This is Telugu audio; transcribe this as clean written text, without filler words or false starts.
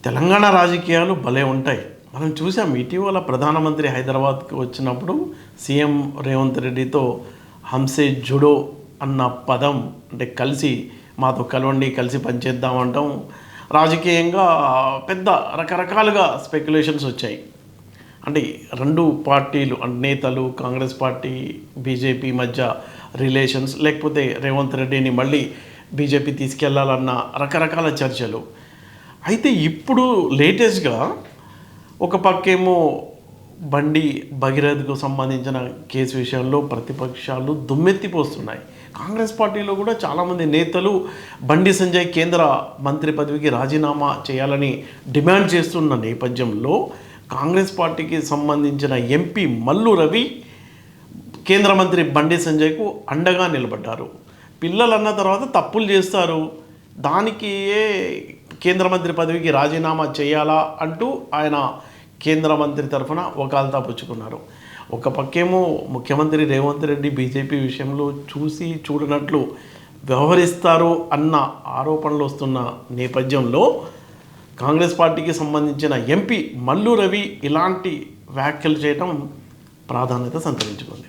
తెలంగాణ రాజకీయాలు భలే ఉంటాయి. మనం చూసాం ఇటీవల ప్రధానమంత్రి హైదరాబాద్కి వచ్చినప్పుడు సీఎం రేవంత్ రెడ్డితో హంసే జుడో అన్న పదం, అంటే కలిసి మాతో కలవండి, కలిసి పనిచేద్దాం అంటాం. రాజకీయంగా పెద్ద రకరకాలుగా స్పెక్యులేషన్స్ వచ్చాయి. అంటే రెండు పార్టీలు, అంటే నేతలు, కాంగ్రెస్ పార్టీ బీజేపీ మధ్య రిలేషన్స్, లేకపోతే రేవంత్ రెడ్డిని మళ్ళీ బీజేపీ తీసుకెళ్లాలన్న రకరకాల చర్చలు. అయితే ఇప్పుడు లేటెస్ట్గా ఒక పక్కేమో బండి భగీరథకు సంబంధించిన కేసు విషయంలో ప్రతిపక్షాలు దుమ్మెత్తిపోస్తున్నాయి. కాంగ్రెస్ పార్టీలో కూడా చాలామంది నేతలు బండి సంజయ్ కేంద్ర మంత్రి పదవికి రాజీనామా చేయాలని డిమాండ్ చేస్తున్న నేపథ్యంలో కాంగ్రెస్ పార్టీకి సంబంధించిన ఎంపీ మల్లు రవి కేంద్ర మంత్రి బండి సంజయ్కు అండగా నిలబడ్డారు. పిల్లలు అన్న తర్వాత తప్పులు చేస్తారు, దానికి కేంద్ర మంత్రి పదవికి రాజీనామా చేయాలా అంటూ ఆయన కేంద్ర మంత్రి తరఫున వకాల్తా పుచ్చుకున్నారు. ఒక పక్కేమో ముఖ్యమంత్రి రేవంత్ రెడ్డి బీజేపీ విషయంలో చూసి చూడనట్లు వ్యవహరిస్తారు అన్న ఆరోపణలు వస్తున్న నేపథ్యంలో కాంగ్రెస్ పార్టీకి సంబంధించిన ఎంపీ మల్లు రవి ఇలాంటి వ్యాఖ్యలు చేయడం ప్రాధాన్యత సంతరించుకుంది.